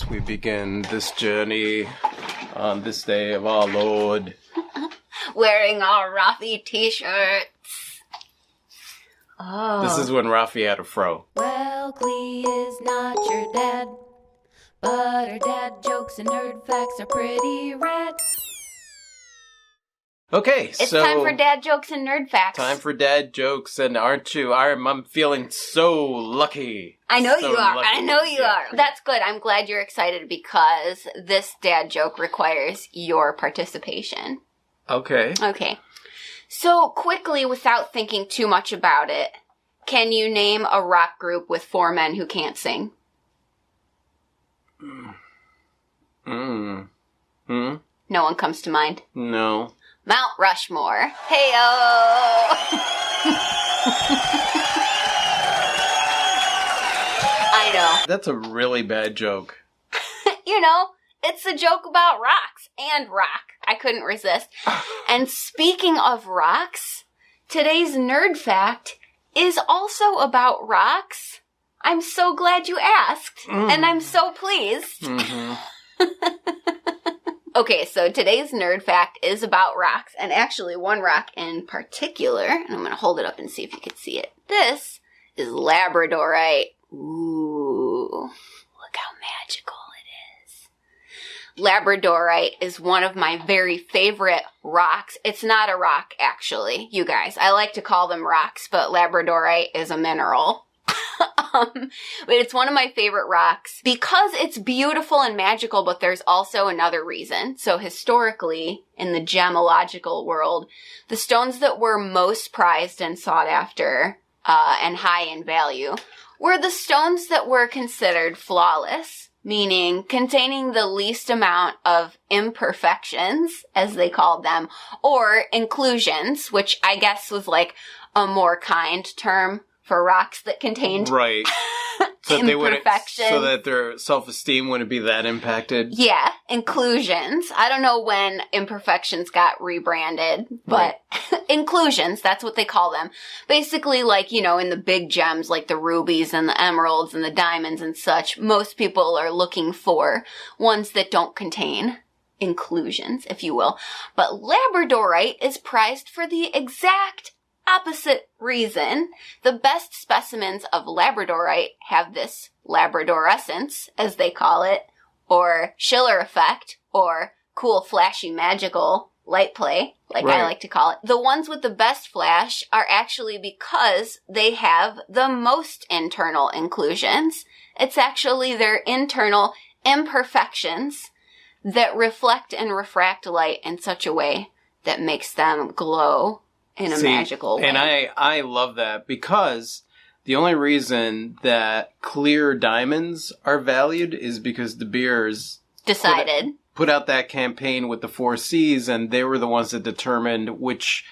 We begin this journey on this day of our Lord. Wearing our Rafi t-shirts. Oh. This is when Rafi had a fro. Well, Glee is not your dad, but her dad jokes and nerd facts are pretty rad. Okay, It's so... time for dad jokes and nerd facts. Time for dad jokes, and aren't you? I'm feeling so lucky. I know So you are. lucky. I know you Yeah. are. That's good. I'm glad you're excited because this dad joke requires your participation. Okay. Okay. So, quickly, without thinking too much about it, can you name a rock group with 4 men who can't sing? Hmm? No one comes to mind. No. Mount Rushmore. Heyo! I know. That's a really bad joke. You know, it's a joke about rocks and rock. I couldn't resist. And speaking of rocks, today's nerd fact is also about rocks. I'm so glad you asked, and I'm so pleased. Mm-hmm. Okay, so today's nerd fact is about rocks, and actually one rock in particular, and I'm going to hold it up and see if you can see it. This is labradorite. Ooh, look how magical it is. Labradorite is one of my very favorite rocks. It's not a rock, actually, you guys. I like to call them rocks, but labradorite is a mineral. But it's one of my favorite rocks because it's beautiful and magical, but there's also another reason. So historically, in the gemological world, the stones that were most prized and sought after and high in value were the stones that were considered flawless, meaning containing the least amount of imperfections, as they called them, or inclusions, which I guess was like a more kind term for rocks that contained Right. So imperfections. so that their self-esteem wouldn't be that impacted. Yeah, inclusions. I don't know when imperfections got rebranded, but inclusions, that's what they call them. Basically, like, you know, in the big gems, like the rubies and the emeralds and the diamonds and such, most people are looking for ones that don't contain inclusions, if you will. But labradorite is prized for the exact opposite reason. The best specimens of labradorite have this labradorescence, as they call it, or Schiller effect, or cool, flashy, magical light play, like I like to call it. The ones with the best flash are actually because they have the most internal inclusions. It's actually their internal imperfections that reflect and refract light in such a way that makes them glow in a magical way. And I love that because the only reason that clear diamonds are valued is because De Beers decided put out that campaign with the 4 C's, and they were the ones that determined which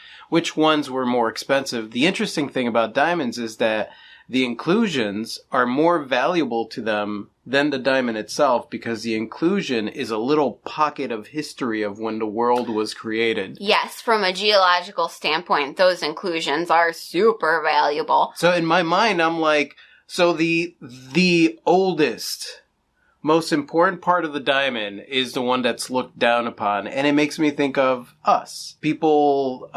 ones were more expensive. The interesting thing about diamonds is that the inclusions are more valuable to them than the diamond itself because the inclusion is a little pocket of history of when the world was created. Yes, from a geological standpoint, those inclusions are super valuable. So in my mind, I'm like, so the oldest, most important part of the diamond is the one that's looked down upon. And it makes me think of us. People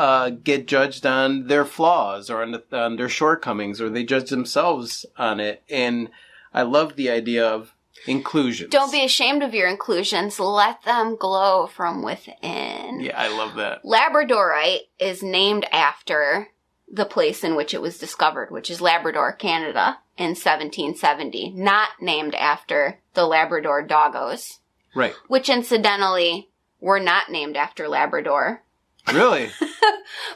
get judged on their flaws or on their shortcomings, or they judge themselves on it. And I love the idea of inclusions. Don't be ashamed of your inclusions. Let them glow from within. Yeah, I love that. Labradorite is named after the place in which it was discovered, which is Labrador, Canada, in 1770. Not named after the Labrador doggos. Right. Which, incidentally, were not named after Labrador. Really?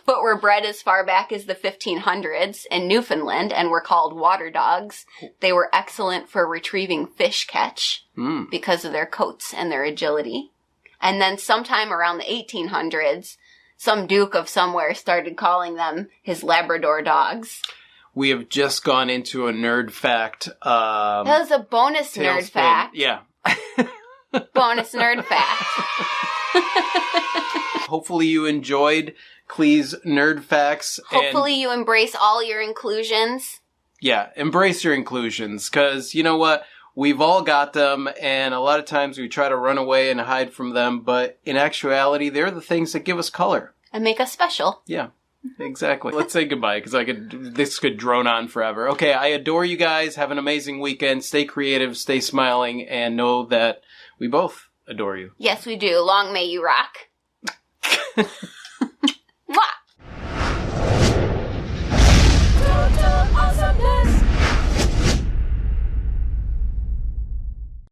But were bred as far back as the 1500s in Newfoundland and were called water dogs. They were excellent for retrieving fish catch because of their coats and their agility. And then sometime around the 1800s, some duke of somewhere started calling them his Labrador dogs. We have just gone into a nerd fact. That was a bonus nerd fact. Yeah. Bonus nerd fact. Hopefully you enjoyed Clee's Nerd Facts. Hopefully you embrace all your inclusions. Yeah, embrace your inclusions, because you know what? we've all got them, and a lot of times we try to run away and hide from them, but in actuality, they're the things that give us color. And make us special. Yeah, exactly. Let's say goodbye, because this could drone on forever. Okay, I adore you guys. Have an amazing weekend. Stay creative, stay smiling, and know that we both adore you. Yes, we do. Long may you rock.